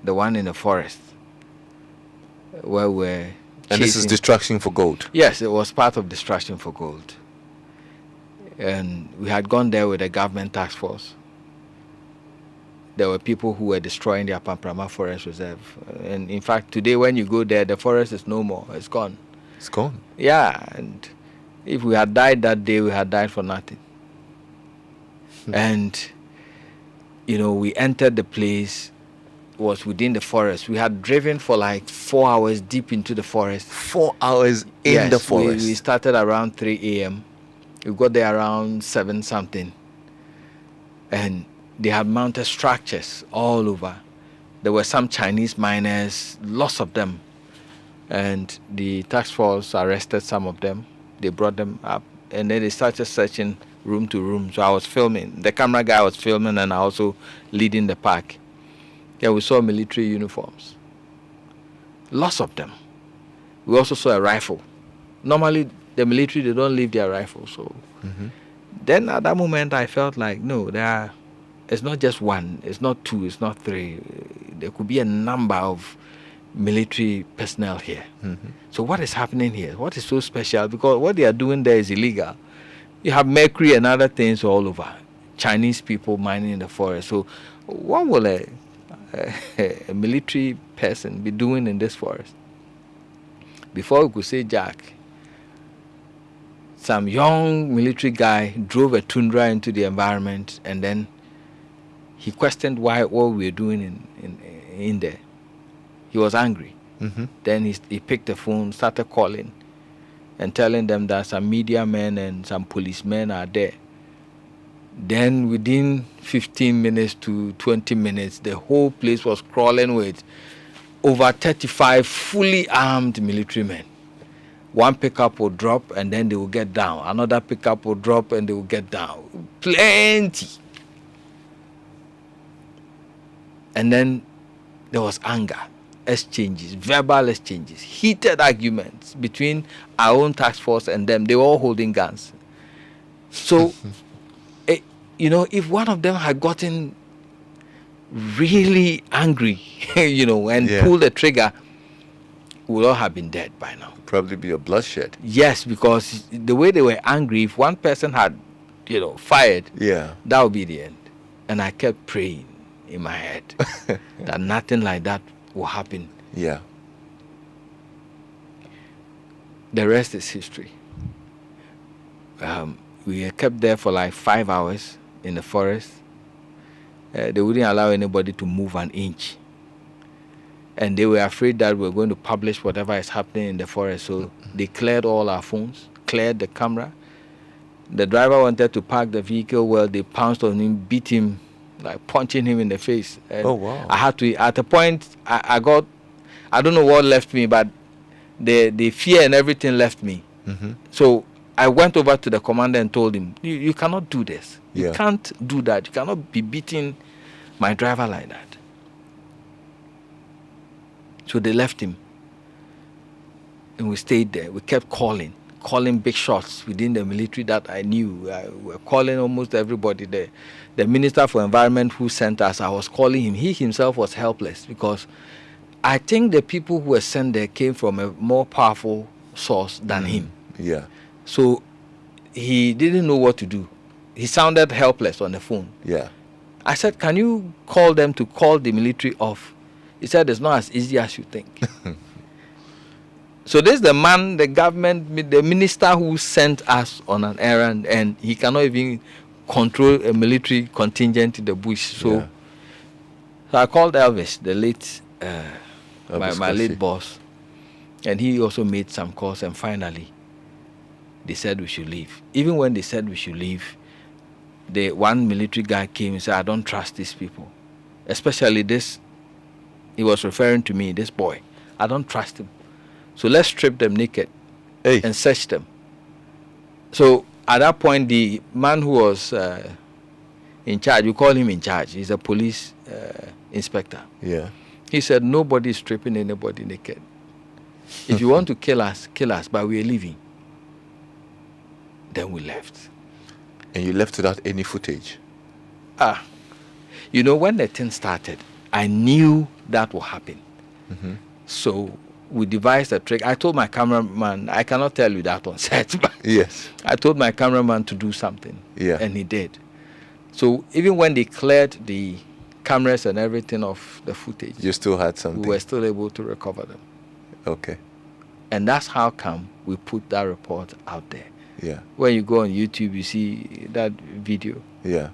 the one in the forest, where we're And this is destruction for gold? Yes, it was part of destruction for gold. And we had gone there with a government task force. There were people who were destroying the Apamprama Forest Reserve. And in fact, today when you go there, the forest is no more. It's gone. It's gone? Yeah, and if we had died that day, we had died for nothing. And, we entered the place. It was within the forest. We had driven for like 4 hours deep into the forest. 4 hours in the forest? We started around 3 a.m. We got there around 7 something. And they had mounted structures all over. There were some Chinese miners, lots of them. And the task force arrested some of them. They brought them up. And then they started searching room to room. So I was filming. The camera guy was filming and I also leading the pack. Yeah, we saw military uniforms. Lots of them. We also saw a rifle. Normally, the military, they don't leave their rifles. So then at that moment, I felt like, no, it's not just one, it's not two, it's not three. There could be a number of military personnel here. So what is happening here? What is so special? Because what they are doing there is illegal. You have mercury and other things all over. Chinese people mining in the forest. So what will a military person be doing in this forest? Before we could say Jack, some young military guy drove a Tundra into the environment, and then he questioned what we were doing in there. He was angry. Then he picked the phone, started calling and telling them that some media men and some policemen are there. Then within 15 minutes to 20 minutes, the whole place was crawling with over 35 fully armed military men. One pickup will drop and then they will get down. Another pickup will drop and they will get down. Plenty. And then there was anger, exchanges, verbal exchanges, heated arguments between our own task force and them. They were all holding guns. So, if one of them had gotten really angry, and pulled the trigger, we would all have been dead by now. Probably be a bloodshed. Yes, because the way they were angry, if one person had, fired, that would be the end. And I kept praying in my head that nothing like that will happen. Yeah. The rest is history. We kept there for like 5 hours in the forest. They wouldn't allow anybody to move an inch. And they were afraid that we were going to publish whatever is happening in the forest. So they cleared all our phones, cleared the camera. The driver wanted to park the vehicle. Well, they pounced on him, beat him, like punching him in the face. And oh, wow. I had to, at a point, I got, I don't know what left me, but the fear and everything left me. So I went over to the commander and told him, you cannot do this. You can't do that. You cannot be beating my driver like that. So they left him. And we stayed there. We kept calling big shots within the military that I knew. We were calling almost everybody there. The Minister for Environment who sent us, I was calling him. He himself was helpless because I think the people who were sent there came from a more powerful source than him. Yeah. So he didn't know what to do. He sounded helpless on the phone. Yeah. I said, can you call them to call the military off? He said, it's not as easy as you think. So this is the man, the government, the minister who sent us on an errand, and he cannot even control a military contingent in the bush. So I called Elvis, the late, my late boss, and he also made some calls, and finally they said we should leave. Even when they said we should leave, the one military guy came and said, I don't trust these people, especially this. He was referring to me, this boy. I don't trust him. So let's strip them naked and search them. So at that point, the man who was in charge, we call him in charge. He's a police inspector. Yeah. He said, nobody is stripping anybody naked. If you want to kill us, but we are leaving. Then we left. And you left without any footage? When the thing started, I knew that would happen. Mm-hmm. So we devised a trick. I told my cameraman, I cannot tell you that on set, but Yes. I told my cameraman to do something. Yeah. And he did. So even when they cleared the cameras and everything of the footage, You still had something. we were still able to recover them. Okay. And that's how come we put that report out there. Yeah. When you go on YouTube, you see that video. Yeah.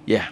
Yeah.